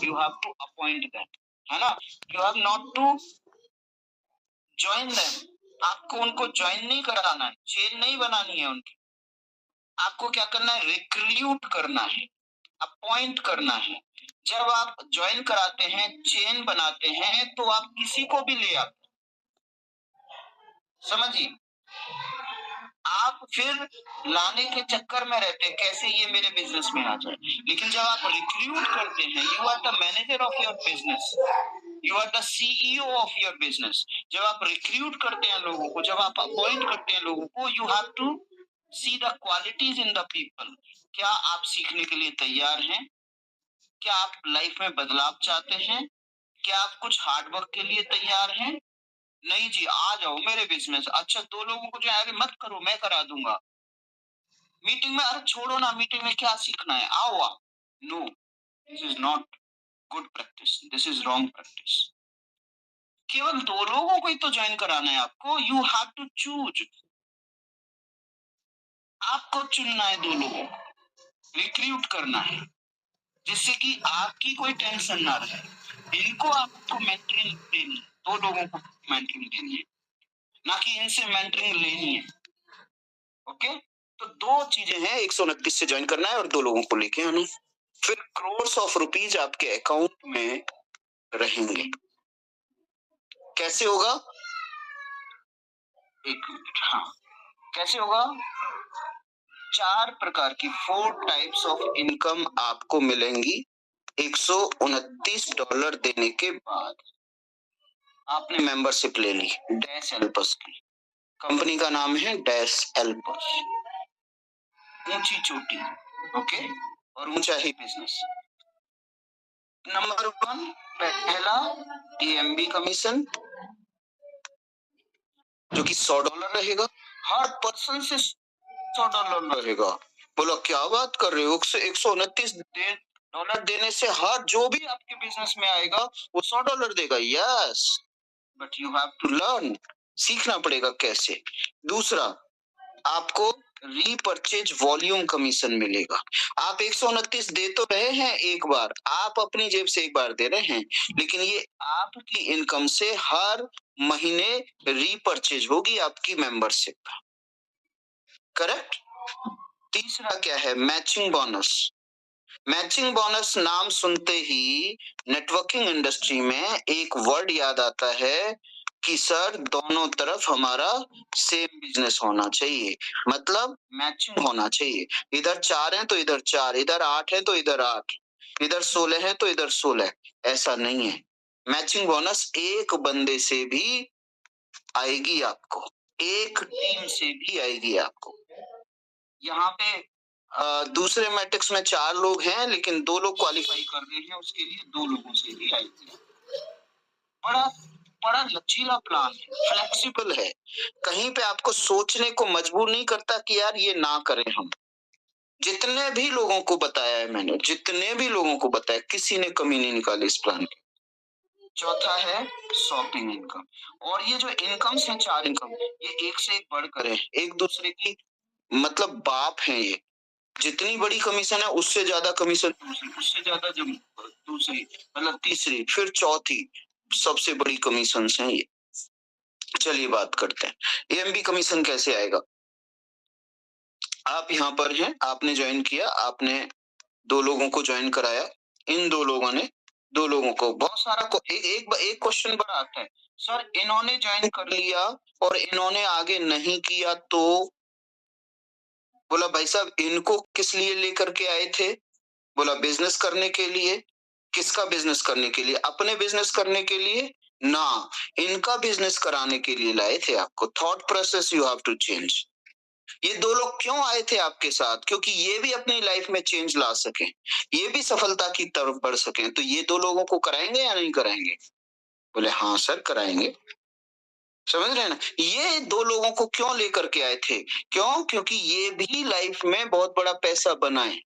you have to appoint them, है ना? You have not to join them. आपको उनको ज्वाइन नहीं कराना है, चेन नहीं बनानी है उनकी। आपको क्या करना है? रिक्रूट करना है, अपॉइंट करना है। जब आप ज्वाइन कराते हैं, चेन बनाते हैं, तो आप किसी को भी ले आते, समझिए। आप फिर लाने के चक्कर में रहते हैं, कैसे ये मेरे बिजनेस में आ जाए। लेकिन जब आप रिक्रूट करते हैं, you are the manager of your business, you are the CEO of your business. जब आप रिक्रूट करते हैं लोगों को, जब आप अपॉइंट करते हैं लोगों को, you have to see the qualities in the people. क्या आप सीखने के लिए तैयार हैं? क्या आप लाइफ में बदलाव चाहते हैं? क्या आप कुछ हार्ड वर्क के लिए तैयार हैं? नहीं जी, आ जाओ मेरे बिजनेस। अच्छा, 2 लोगों को जो आगे मत करो, मैं करा दूंगा। मीटिंग में, अरे छोड़ो ना, मीटिंग में क्या सीखना है, आओ आप। No, this is not good practice, this is wrong practice. केवल 2 लोगों को ही तो ज्वाइन कराना है आपको। यू हैव टू चूज, आपको चुनना है 2 लोगों को, रिक्रूट करना है, जिससे कि आपकी कोई टेंशन ना रहे। इनको आपको मेंटरिंग देनी है, 2 लोगों को मेंटरिंग देनी है, ना कि इनसे मेंटरिंग लेनी है। ओके, तो 2 चीजें हैं, 129 से ज्वाइन करना है और 2 लोगों को लेके आना। फिर करोड़ ऑफ रुपीज आपके अकाउंट में रहेंगे। कैसे होगा? एक मिनट, हाँ, कैसे होगा? 4 प्रकार की 4 टाइप्स ऑफ इनकम आपको मिलेंगी $129 देने के बाद। आपने मेंबरशिप ले ली डैश हेल्पर्स की, कंपनी का नाम है डैश हेल्पर्स, ऊंची चोटी, ओके, और ऊंचा ही बिजनेस। नंबर 1, पहला एएमबी कमीशन, जो कि $100 रहेगा, हर पर्सन से $100 रहेगा। बोलो क्या बात कर रहे हो? $129 देने से हर जो भी आपके बिजनेस में आएगा वो $100 देगा। Yes, but you have to learn, सीखना पड़ेगा कैसे। दूसरा, आपको रीपरचेज वॉल्यूम कमीशन मिलेगा। आप 129 दे तो रहे हैं एक बार, आप अपनी जेब से एक बार दे रहे हैं, लेकिन ये आपकी इनकम से हर महीने रीपरचेज होगी आपकी मेंबरशिप, करेक्ट। तीसरा क्या है? Matching bonus. मैचिंग बोनस नाम सुनते ही नेटवर्किंग इंडस्ट्री में एक वर्ड याद आता है कि सर दोनों तरफ हमारा सेम बिजनेस होना चाहिए, मतलब मैचिंग होना चाहिए। इधर 4 है तो इधर 4, इधर 8 है तो इधर 8, इधर 16 है तो इधर 16। ऐसा नहीं है। मैचिंग बोनस एक बंदे से भी आएगी आपको, एक टीम से भी आएगी आपको। यहाँ पे दूसरे मैट्रिक्स में 4 लोग हैं, लेकिन 2 लोग क्वालिफाई कर रहे हैं, उसके लिए 2 लोगों से भी आएगी। बड़ा बड़ा लचीला प्लान है, फ्लेक्सिबल है, कहीं पे आपको सोचने को मजबूर नहीं करता कि यार ये ना करें हम। जितने भी लोगों को बताया है मैंने, जितने भी लोगों को बताया, किसी ने कमी नहीं निकाली इस प्लान की। चौथा है शॉपिंग इनकम। और ये जो इनकम्स हैं, 4 इनकम, ये एक से एक बढ़कर है, एक दूसरे की मतलब बाप है। ये जितनी बड़ी कमीशन है उससे ज्यादा कमीशन दूसरी, उससे ज्यादा जब दूसरी, मतलब तीसरी, फिर चौथी, सबसे बड़ी कमीशन है ये। चलिए बात करते हैं एएमबी कमीशन कैसे आएगा। आप यहाँ पर हैं, आपने ज्वाइन किया, आपने 2 लोगों को ज्वाइन कराया, इन 2 लोगों ने 2 लोगों को बहुत सारा एक क्वेश्चन बड़ा आता है, सर इन्होंने ज्वाइन कर लिया और इन्होंने आगे नहीं किया तो? बोला भाई साहब इनको किस लिए लेकर के आए थे? बोला बिजनेस करने के लिए। किसका बिजनेस करने के लिए? अपने बिजनेस करने के लिए ना, इनका बिजनेस कराने के लिए लाए थे आपको। Thought process you have to change. ये 2 लोग क्यों आए थे आपके साथ? क्योंकि ये भी अपनी लाइफ में चेंज ला सके, ये भी सफलता की तरफ बढ़ सके। तो ये 2 लोगों को कराएंगे या नहीं कराएंगे? बोले हाँ सर कराएंगे। समझ रहे हैं ना? ये 2 लोगों को क्यों लेकर के आए थे? क्यों? क्योंकि ये भी लाइफ में बहुत बड़ा पैसा बनाए।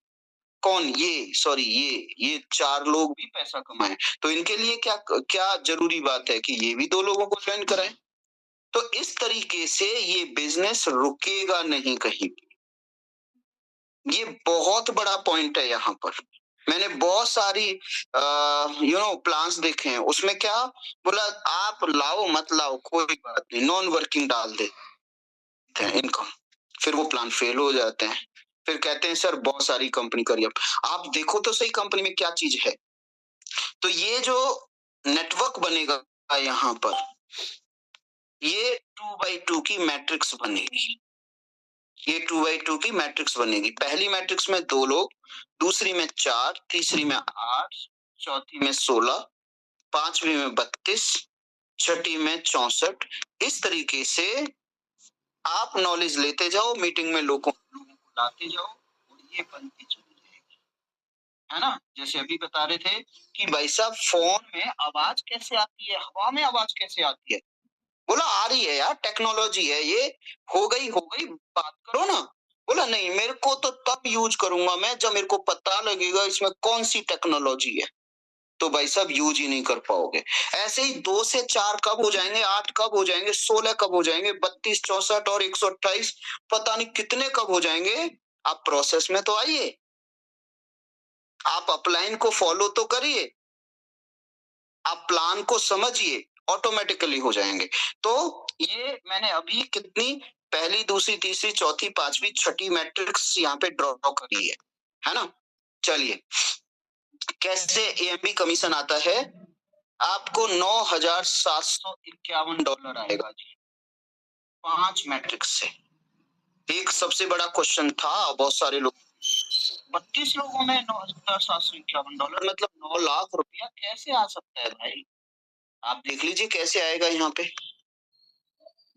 कौन? ये 4 लोग भी पैसा कमाए, तो इनके लिए क्या क्या जरूरी बात है कि ये भी 2 लोगों को ज्वाइन कराएं। तो इस तरीके से ये बिजनेस रुकेगा नहीं कहीं। ये बहुत बड़ा पॉइंट है यहाँ पर। मैंने बहुत सारी प्लान्स देखे हैं, उसमें क्या बोला, आप लाओ मत लाओ कोई बात नहीं, नॉन वर्किंग डाल देते हैं इनकम, फिर वो प्लान फेल हो जाते हैं, फिर कहते हैं सर बहुत सारी कंपनी करी। अब आप देखो तो सही कंपनी में क्या चीज है। तो ये जो नेटवर्क बनेगा यहाँ पर, ये 2x2 की मैट्रिक्स बनेगी, ये 2x2 की मैट्रिक्स बनेगी। पहली मैट्रिक्स में 2 लोग, दूसरी में 4, तीसरी में 8, चौथी में 16, पांचवी में 32, छठी में 64। इस तरीके से आप नॉलेज लेते जाओ, मीटिंग में लोगों को लाते जाओ और ये बनती चली जाएगी, है ना। जैसे अभी बता रहे थे कि भाई साहब फोन में आवाज कैसे आती है, हवा में आवाज कैसे आती है, बोला आ रही है यार, टेक्नोलॉजी है ये, हो गई बात करो ना। बोला नहीं, मेरे को तो तब यूज करूंगा मैं जब मेरे को पता लगेगा इसमें कौन सी टेक्नोलॉजी है। तो भाई साहब यूज ही नहीं कर पाओगे। ऐसे ही 2 से 4 कब हो जाएंगे, 8 कब हो जाएंगे, 16 कब हो जाएंगे, 32, 64 और 128 पता नहीं कितने कब हो जाएंगे। आप प्रोसेस में तो आइए, आप अपलाइन को फॉलो तो करिए, आप प्लान को समझिए, ऑटोमेटिकली हो जाएंगे। तो ये मैंने अभी कितनी, पहली, दूसरी, तीसरी, चौथी, पांचवी, छठी मैट्रिक्स यहाँ पे ड्रॉ करी है ना। चलिए, कैसे एएमबी कमीशन आता है, आपको $9,751 आएगा जी, 5 मैट्रिक्स से। एक सबसे बड़ा क्वेश्चन था, बहुत सारे लोग, 32 लोगों में $9,751 मतलब 9 लाख रुपया कैसे आ सकता है भाई। आप देख लीजिए कैसे आएगा यहाँ पे।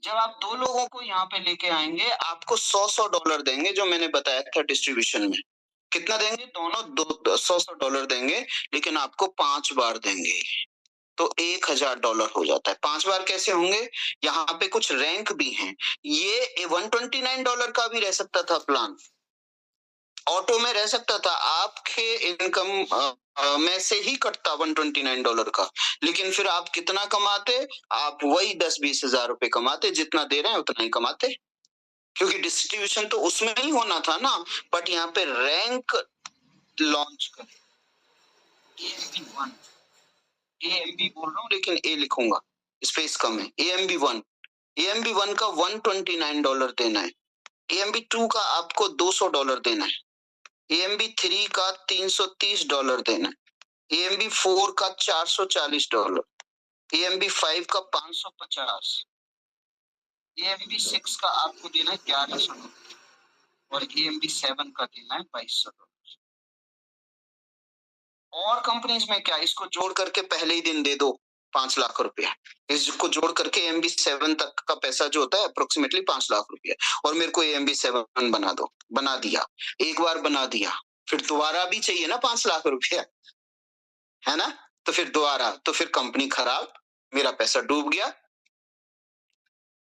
जब आप 2 लोगों को यहाँ पे लेके आएंगे, आपको $100 देंगे, जो मैंने बताया था डिस्ट्रीब्यूशन में। कितना देंगे, दोनों $100 देंगे, लेकिन आपको 5 बार देंगे, तो $1,000 हो जाता है। 5 बार कैसे होंगे, यहाँ पे कुछ रैंक भी हैं। ये $129 का भी रह सकता था प्लान, ऑटो में रह सकता था, आपके इनकम में से ही कटता $129 का, लेकिन फिर आप कितना कमाते, आप वही 10-20 हजार रुपए कमाते, जितना दे रहे हैं उतना ही कमाते, क्योंकि डिस्ट्रीब्यूशन तो उसमें ही होना था ना। बट यहाँ पे रैंक लॉन्च कर, AMB1, AMB बोल रहा हूँ लेकिन ए लिखूंगा, स्पेस कम है, AMB1, AMB1 का $129 देना है, AMB2 का आपको $200 देना है, AMB3 का $330 देना है, AMB4 का $440, AMB5 का 550, AMB6 का आपको देना है $1100 और AMB7 का देना है $2200। और कंपनीज में क्या, इसको जोड़ करके पहले ही दिन दे दो 5 लाख रुपया, इसको जोड़ करके AMB7 तक का पैसा जो होता है अप्रोक्सीमेटली 5 लाख रुपया, और मेरे को AMB7 बना दो, बना दिया, एक बार बना दिया, फिर दोबारा भी चाहिए ना 5 लाख रुपया, है ना। तो फिर दोबारा, तो फिर कंपनी खराब, मेरा पैसा डूब गया।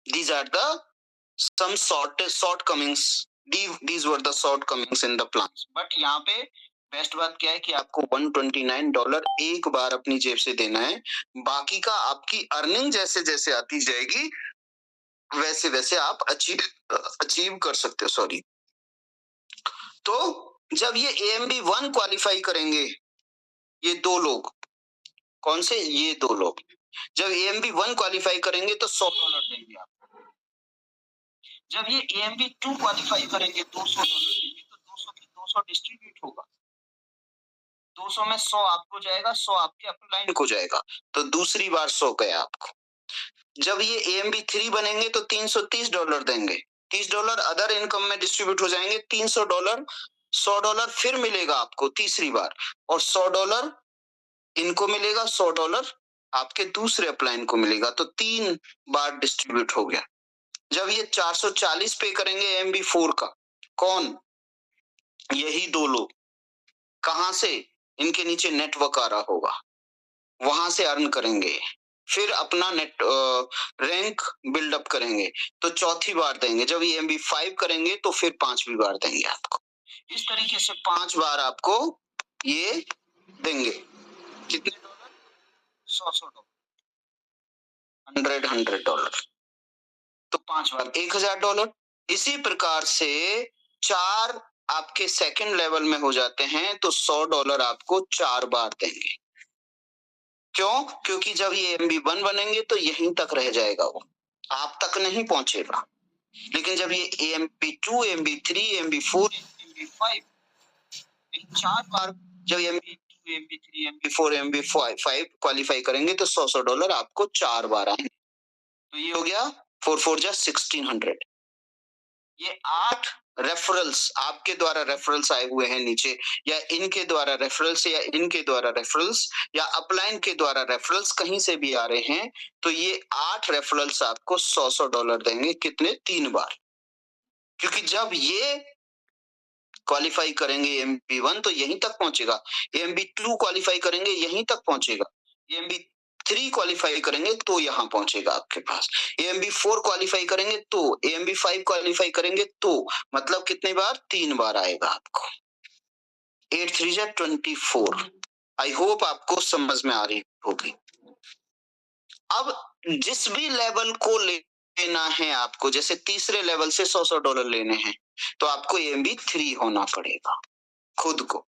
These are the some shortcomings, these were the shortcomings in the plans। But यहाँ पे बेस्ट बात क्या है कि आपको $129 एक बार अपनी जेब से देना है, बाकी का आपकी अर्निंग जैसे जैसे आती जाएगी वैसे वैसे आप अचीव कर सकते हो। सॉरी, तो जब ये AMB1 क्वालिफाई करेंगे, ये 2 लोग, कौन से, ये 2 लोग जब AMB1 क्वालिफाई करेंगे तो $100 देंगे आपको। जब ये AMB2 क्वालिफाई करेंगे $200 देंगे, तो 200 की 200 डिस्ट्रीब्यूट होगा, 200 में 100 आपको जाएगा, 100 आपके अपलाइन को जाएगा, तो दूसरी बार 100 गया आपको। जब ये AMB3 बनेंगे तो $330 देंगे, $30 अदर इनकम में डिस्ट्रीब्यूट हो जाएंगे, $300, $100 फिर मिलेगा आपको तीसरी बार, और $100 इनको मिलेगा, $100 आपके दूसरे अपलाइन को मिलेगा, तो 3 बार डिस्ट्रीब्यूट हो गया। जब ये 440 पे करेंगे AMB4 का, कौन, यही 2 लोग, कहां से, इनके नीचे नेटवर्क आ रहा होगा, वहां से अर्न करेंगे, फिर अपना नेट रैंक बिल्डअप करेंगे, तो चौथी बार देंगे। जब ये AMB5 करेंगे तो फिर 5वीं बार देंगे आपको। इस तरीके से 5 बार आपको ये देंगे। कितने डॉलर, $100, $100, तो 5 बार $1,000। इसी प्रकार से 4 आपके सेकंड लेवल में हो जाते हैं तो $100 आपको 4 बार देंगे। क्यों? क्योंकि जब ये MB1 बनेंगे तो यहीं तक रह जाएगा वो, आप तक नहीं पहुंचेगा। लेकिन जब ये MB2, MB3, MB4, MB5 इन 4 बार जब MB2, MB3, MB4, MB5 qualify करेंगे तो $100 आपको 4 बार आएंगे। तो ये हो गया 4 4 जा 1600। ये 8 रेफरल्स आपके द्वारा रेफरल्स आए हुए हैं नीचे, या इनके द्वारा रेफरल्स, या इनके द्वारा रेफरल्स, या अपलाइन के द्वारा रेफरल्स, कहीं से भी आ रहे हैं तो ये 8 रेफरल्स आपको $100 देंगे। कितने? 3 बार। क्योंकि जब ये क्वालिफाई करेंगे MB1 तो यहीं तक पहुंचेगा, MB2 क्वालिफाई करेंगे यहीं तक पहुंचेगा, MB3 क्वालिफाई करेंगे तो यहां पहुंचेगा आपके पास, MB4 क्वालिफाई करेंगे तो, MB5 क्वालिफाई करेंगे तो, मतलब कितनी बार? 3 बार आएगा आपको। 8 3 जा 24। आई होप आपको समझ में आ रही होगी। अब जिस भी लेवल को लेना है आपको, जैसे तीसरे लेवल से $100 लेने हैं तो आपको MB3 होना पड़ेगा खुद को।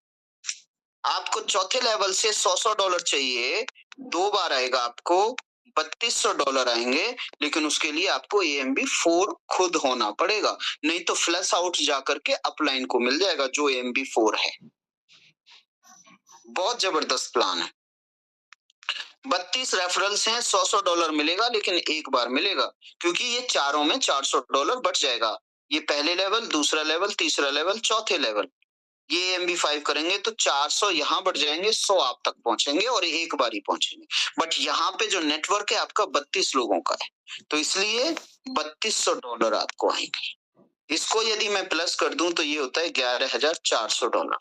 आपको चौथे लेवल से $100 चाहिए, 2 बार आएगा आपको, $3200 आएंगे, लेकिन उसके लिए आपको MB4 खुद होना पड़ेगा, नहीं तो फ्लश आउट जाकर के अपलाइन को मिल जाएगा जो MB4 है। बहुत जबरदस्त प्लान है। 32 रेफरल्स हैं, $100 मिलेगा, लेकिन एक बार मिलेगा, क्योंकि ये चारों में $400 बच जाएगा। ये पहले लेवल, दूसरा लेवल, तीसरा लेवल, चौथे लेवल। ये MB5 करेंगे तो 400 यहाँ बढ़ जाएंगे, 100 आप तक पहुंचेंगे और एक बार ही पहुंचेंगे। बट यहाँ पे जो नेटवर्क है आपका 32 लोगों का है, तो इसलिए $3200 आपको आएंगे। इसको यदि मैं प्लस कर दूं तो ये होता है $11400,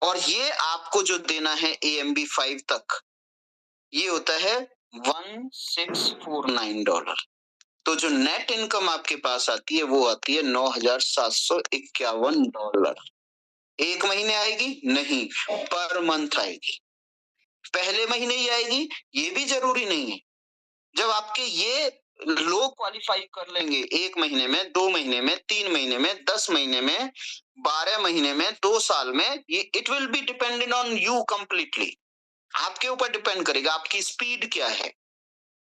और ये आपको जो देना है AMB5 तक ये होता है $1649। तो जो नेट इनकम आपके पास आती है वो आती है $9751। एक महीने आएगी नहीं, पर मंथ आएगी। पहले महीने ही आएगी ये भी जरूरी नहीं है। जब आपके ये लोग क्वालिफाई कर लेंगे 1 महीने में, 2 महीने में, 3 महीने में, 10 महीने में, 12 महीने में, 2 साल में, ये it will be dependent on you completely. आपके ऊपर डिपेंड करेगा आपकी स्पीड क्या है।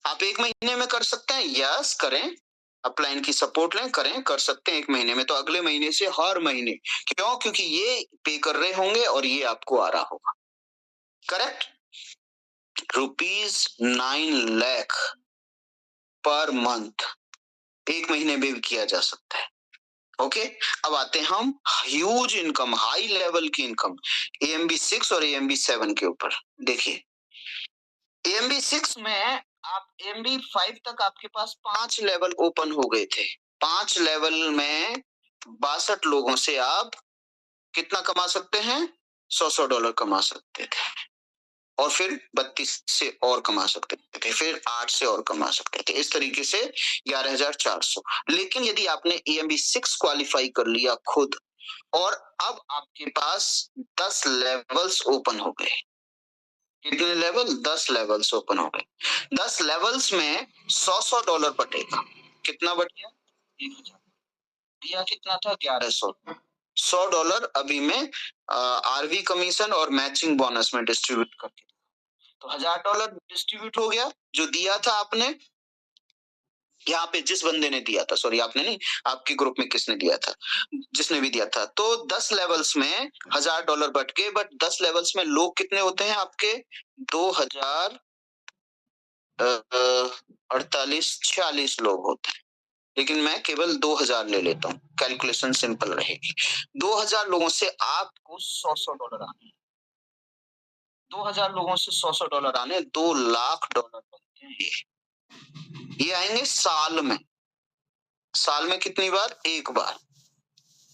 आप 1 महीने में कर सकते हैं, यस करें, अपलाइन की सपोर्ट लें, करें, कर सकते हैं 1 महीने में, तो अगले महीने से हर महीने। क्यों? क्योंकि ये पे कर रहे होंगे और ये आपको आ रहा होगा। करेक्ट? ₹9 लाख पर मंथ 1 महीने में भी किया जा सकता है। ओके, अब आते हैं हम ह्यूज इनकम, हाई लेवल की इनकम, AMB6 और AMB7 के ऊपर। देखिए AMB6 में आप MB5 तक आपके पास 5 लेवल ओपन हो गए थे। 5 लेवल में 62 लोगों से आप कितना कमा सकते हैं? $100 कमा सकते थे, और फिर 32 से और कमा सकते थे, फिर 8 से और कमा सकते थे, इस तरीके से 11400। लेकिन यदि आपने AMB6 क्वालिफाई कर लिया खुद, और अब आपके पास 10 लेवल्स ओपन हो गए। कितने लेवल? 10 लेवल्स ओपन हो गए। 10 लेवल्स में $100 बटेगा। कितना बट गया? 1000। दिया कितना था? 1100। $100 अभी में RV कमीशन और मैचिंग बोनस में डिस्ट्रीब्यूट करके, तो $1000 डिस्ट्रीब्यूट हो गया जो दिया था आपने। यहाँ पे जिस बंदे ने दिया था, सॉरी आपने नहीं, आपके ग्रुप में किसने दिया था, जिसने भी दिया था, तो 10 लेवल्स में $1000 बट गए। बट 10 लेवल्स में लोग कितने होते हैं आपके? 2048 लोग होते हैं, लेकिन मैं केवल 2000 ले लेता हूँ, कैलकुलेशन सिंपल रहेगी। 2000 लोगों से आपको $100 आने, 2000 लोगों से $100 आने, $2 लाख बनते हैं ये आएंगे साल में। साल में कितनी बार? एक बार।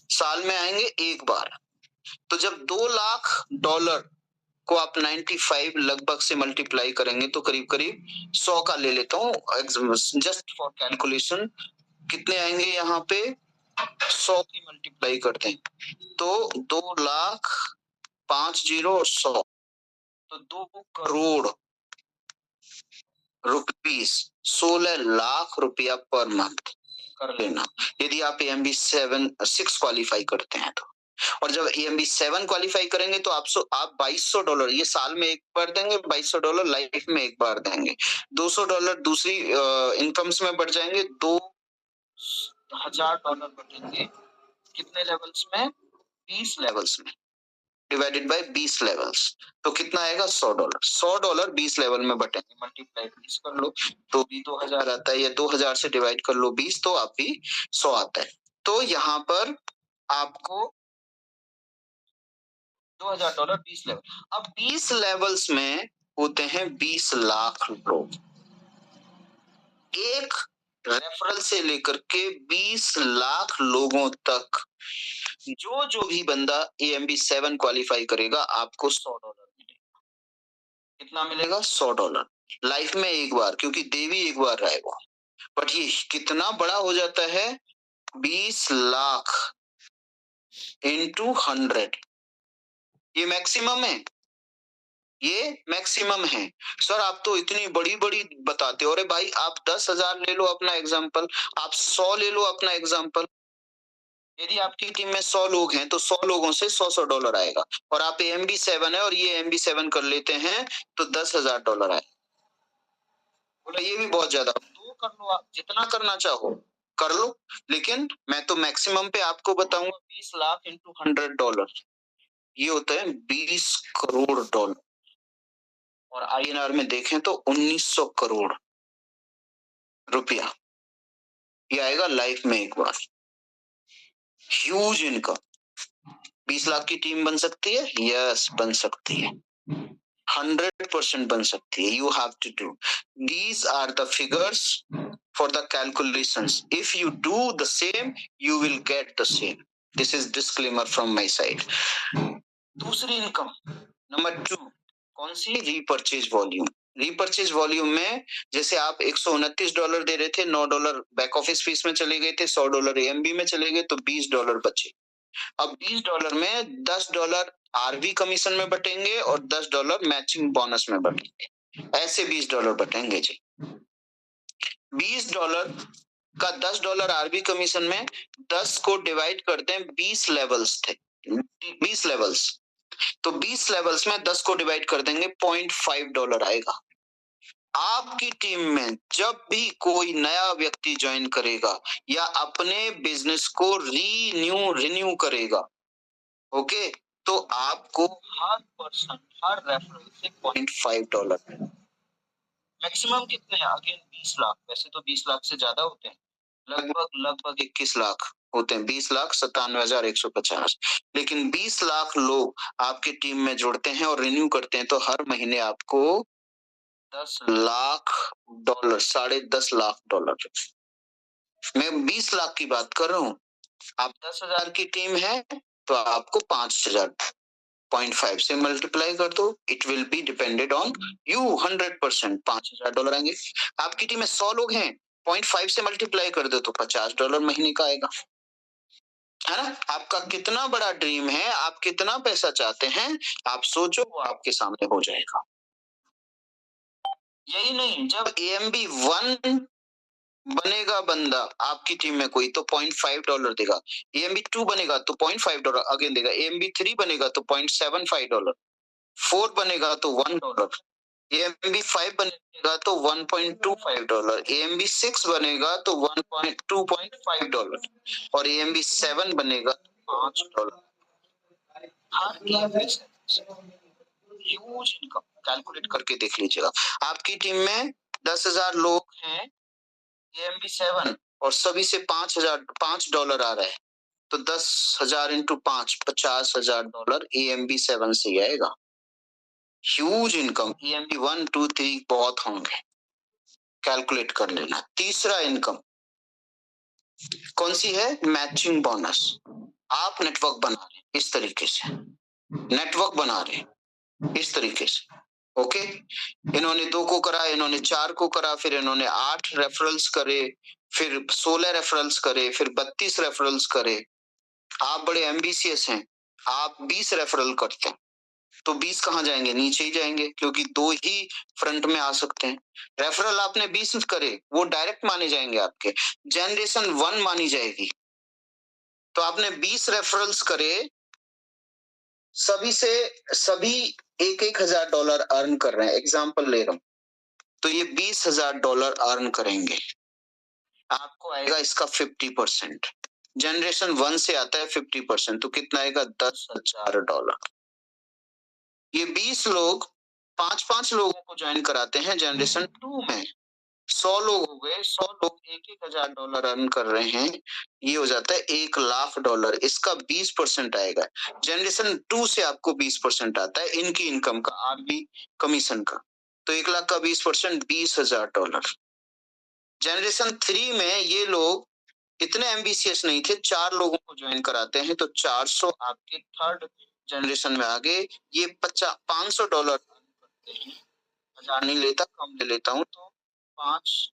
साल में आएंगे एक बार। तो जब $2 लाख को आप 95 लगभग से मल्टीप्लाई करेंगे तो करीब करीब 100 का ले लेता हूँ जस्ट फॉर कैलकुलेशन। कितने आएंगे यहाँ पे? 100 की मल्टीप्लाई करते हैं तो 2 लाख 50 और 100, तो 2 करोड़ रुपीस, 16 लाख रुपया पर मंथ कर लेना, यदि आप AMB6 क्वालिफाई करते हैं तो। और जब EMB 7 क्वालिफाई करेंगे तो आप $2200, ये साल में एक बार देंगे, $2200 लाइफ में एक बार देंगे, $200 दूसरी इनकम्स में बढ़ जाएंगे, $2000 बढ़ेंगे कितने लेवल्स में? 20 लेवल्स में, डिवाइडेड बाय 20 लेवल्स, तो कितना आएगा? $100। $100 20 लेवल में बटेंगे, मल्टीप्लाई 20 कर लो तो भी 2000 आता है, या 2000 से डिवाइड कर लो 20 तो आप भी 100 आता है। तो यहाँ पर आपको $2000 20 लेवल। अब 20 लेवल्स में होते हैं 20 लाख लोग, एक रेफरल से लेकर के 20 लाख लोगों तक जो जो भी बंदा EMB 7 क्वालिफाई करेगा आपको $100 मिलेगा। कितना मिलेगा? $100 लाइफ में एक बार, क्योंकि देवी एक बार रहा है वो। बट ये कितना बड़ा हो जाता है? 20 लाख इंटू 100, ये मैक्सिमम है, ये मैक्सिमम है। सर आप तो इतनी बड़ी बड़ी बताते हो। अरे भाई आप 10,000 ले लो अपना एग्जाम्पल, आप 100 ले लो अपना एग्जाम्पल। यदि आपकी टीम में 100 लोग हैं तो 100 लोगों से $100 आएगा, और आप EMB 7 है और ये EMB 7 कर लेते हैं तो $10,000 आए। बोला ये भी बहुत ज्यादा, तो कर लो, आप जितना करना चाहो कर लो, लेकिन मैं तो मैक्सिमम पे आपको बताऊंगा। 20 लाख इंटू $100, ये होता है 20 करोड़ डॉलर, और INR में देखें तो 1900 करोड़ रुपया, ये आएगा लाइफ में एक बार। Huge income. 20 लाख की टीम बन सकती है? यस, बन सकती है, 100% बन सकती है। You have to do. These are the figures for the calculations. If you do the same, you will get the same. This is disclaimer from my side. दूसरी इनकम नंबर 2, कौन सी? Repurchase volume. रीपर्चेज वॉल्यूम में जैसे आप $129 दे रहे थे, $9 back office fees में चले गए थे, $100 EMB में चले गए, तो $20 बचे। अब $20 में $10 RV कमीशन में बटेंगे और $10 मैचिंग बोनस में बटेंगे, ऐसे $20 बटेंगे जी। $20 का $10 RV कमीशन में 10 को डिवाइड करते हैं, 20 लेवल्स थे, 20 लेवल्स, तो 20 लेवल्स में 10 को डिवाइड कर देंगे, $0.5 आएगा। आपकी टीम में जब भी कोई नया व्यक्ति ज्वाइन करेगा या अपने बिजनेस को रिन्यू करेगा, ओके, तो आपको हर पर्सन, हर रेफरल से $0.5। मैक्सिमम कितने हैं? अगेन 20 लाख, वैसे तो 20 लाख से ज्यादा होते हैं, लगभग 21 लाख होते हैं, 20,97,150, लेकिन 20 लाख लोग आपकी टीम में जुड़ते हैं और रिन्यू करते हैं, तो हर महीने आपको $10 लाख, $10.5 लाख। मैं 20 लाख की बात कर रहा हूँ, आप 10,000 की टीम है तो आपको 5,000 0.5 से मल्टीप्लाई कर दो, it will be depended on you 100%, $5,000 आएंगे। आपकी टीम में 100 लोग हैं, 0.5 से मल्टीप्लाई कर दो तो $50 महीने का आएगा, है ना? आपका कितना बड़ा ड्रीम है, आप कितना पैसा चाहते हैं, आप सोचो, वो आपके सामने हो जाएगा। यही नहीं, जब EMB 1 बनेगा बंदा आपकी टीम में कोई, तो $0.5 देगा, EMB 2 बनेगा तो $0.5 अगेन देगा, EMB 3 बनेगा तो $0.75, 4 बनेगा तो $1, EMB 5 बनेगा तो $1.25, EMB 6 बनेगा तो $2.5, और EMB 7 बनेगा तो $5। ह्यूज इनकम, कैलकुलेट करके देख लीजिएगा। आपकी टीम में 10,000 लोग हैं, EMB 7, और सभी से $5 आ रहा है, तो 10,000 इंटू 5, $50,000 EMB 7 से ही आएगा। Huge income. EMB 1, 2, 3 बहुत होंगे, कैलकुलेट कर लेना। तीसरा इनकम कौन सी है? Matching bonus. आप नेटवर्क बना रहे इस तरीके से, नेटवर्क बना रहे इस तरीके से, ओके। इन्होंने 2 को करा, इन्होंने 4 को करा, फिर इन्होंने 8 रेफरल्स करे, फिर 16 रेफरल्स करे, फिर 32 रेफरल्स करे। आप बड़े एम्बिशियस हैं, आप 20 रेफरल करते हैं, तो 20 कहाँ जाएंगे? नीचे ही जाएंगे, क्योंकि 2 ही फ्रंट में आ सकते हैं। रेफरल आपने 20 करे, वो डायरेक्ट माने जाएंगे, आपके जनरेशन 1 मानी जाएगी। तो आपने 20 रेफरल्स करे सभी एक एक हजार डॉलर अर्न कर रहे हैं, एग्जाम्पल ले रहा हूं, तो ये $20,000 अर्न करेंगे, आपको आएगा इसका 50%। जनरेशन 1 से आता है 50%, तो कितना आएगा $10,000। ये 20 लोग 5-5 लोगों को ज्वाइन कराते हैं जनरेशन 2 में, 100 लोग हो गए, 100 लोग $1,000 अर्न कर रहे हैं, ये हो जाता है $1,00,000, इसका 20% आएगा। जनरेशन 2 से आपको 20% आता है इनकी इनकम का, आरबी कमीशन का, तो 1,00,000 का 20% $20,000। जनरेशन 3 में ये लोग इतने एम्बिशियस नहीं थे, 4 लोगों को ज्वाइन कराते हैं, तो 400 आपके थर्ड जनरेशन में आ गए, ये $500 करते हैं, 1000 नहीं लेता, कम ले लेता हूं, तो 5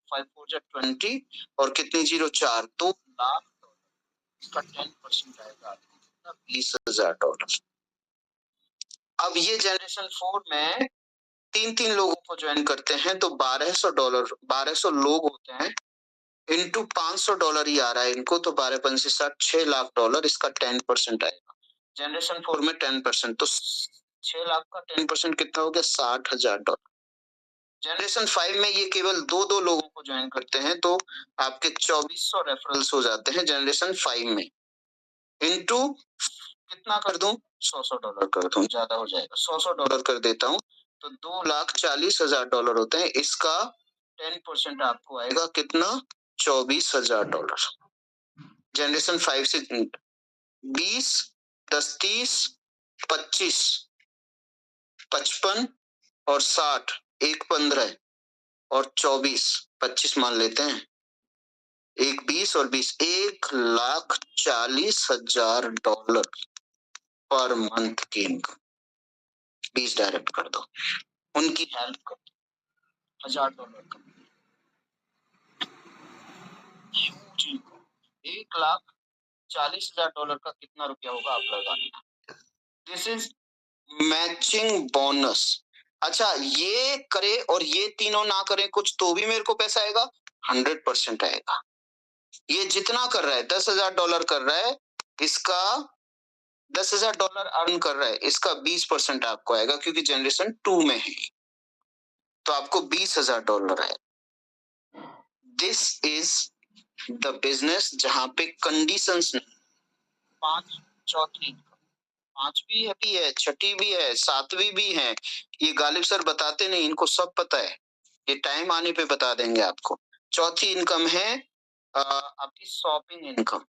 5 4 20 और कितनी 0 4, तो $2,00,000, इसका 10% आएगा आपको $20,000। अब ये जनरेशन 4 में 3-3 लोगों को ज्वाइन करते हैं, तो $1,200, 1,200 लोग होते हैं, इंटू $500 ही आ रहा है इनको, तो 12×5 = $6,00,000, इसका 10% आएगा। जनरेशन 4 में 10%, तो 6,00,000 का 10% कितना हो गया $60,000। जनरेशन 5 में ये केवल 2-2 लोगों को ज्वाइन करते हैं, तो आपके 2400 रेफरल्स हो जाते हैं जनरेशन 5 में, इंटू कितना कर दूं, $100 कर दूं, ज्यादा हो जाएगा, $100 कर देता हूं, तो $2,40,000 होते हैं, इसका 10% आपको आएगा कितना, $24,000। जनरेशन 5 से 20, 10, 30, 25, 55 और 60, एक 15 और 24, 25 मान लेते हैं, एक 20 और 20, $1,40,000 पर मंथ की इनकम। 20 डायरेक्ट कर दो, उनकी हेल्प कर दो, $1,000 का, $1,40,000 का कितना रुपया होगा आप लगाने का। This is matching bonus. अच्छा, ये करे और ये तीनों ना करे कुछ, तो भी मेरे को पैसा आएगा, 100% आएगा। ये जितना कर रहा है, $10,000 कर रहा है, इसका $10,000 अर्न कर रहा है, इसका 20% आपको आएगा, क्योंकि जनरेशन 2 में है, तो आपको $20,000 आएगा। दिस इज द बिजनेस जहां पे कंडीशंस 5 चौथी, 5वीं भी है, 6ठी भी है, 7वीं भी है, ये गालिब सर बताते नहीं, इनको सब पता है, ये टाइम आने पे बता देंगे आपको। चौथी इनकम है आपकी शॉपिंग इनकम।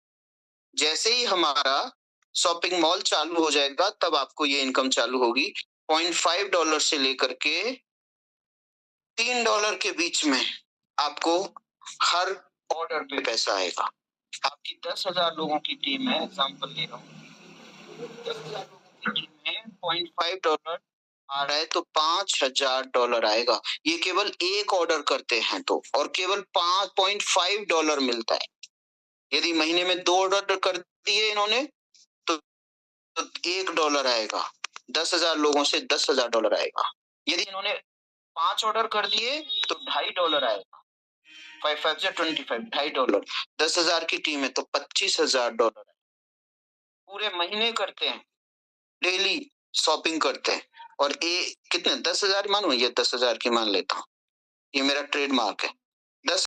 जैसे ही हमारा शॉपिंग मॉल चालू हो जाएगा, तब आपको ये इनकम चालू होगी। $0.5 से लेकर के $3 के बीच में आपको हर ऑर्डर पे पैसा आएगा। आपकी 10,000 लोगों की टीम है, एग्जाम्पल ले रहा हूँ, 10,000 लोगों की टीम में $0.5 आ रहा है, तो $5,000 आएगा। ये केवल एक ऑर्डर करते हैं तो, और केवल $5.5 मिलता है। यदि महीने में 2 ऑर्डर कर दिए इन्होंने, तो $1 आएगा, 10,000 लोगों से $10,000 आएगा। यदि इन्होंने 5 ऑर्डर कर दिए, तो $2.5 आएगा, 5 5 से 25, $2.5। 10,000 की टीम है, तो $25,000 पूरे महीने करते हैं, डेली शॉपिंग करते हैं, और कितने 10,000 मानो, ये 10,000 की मान लेता हूँ, ये मेरा ट्रेडमार्क है, 10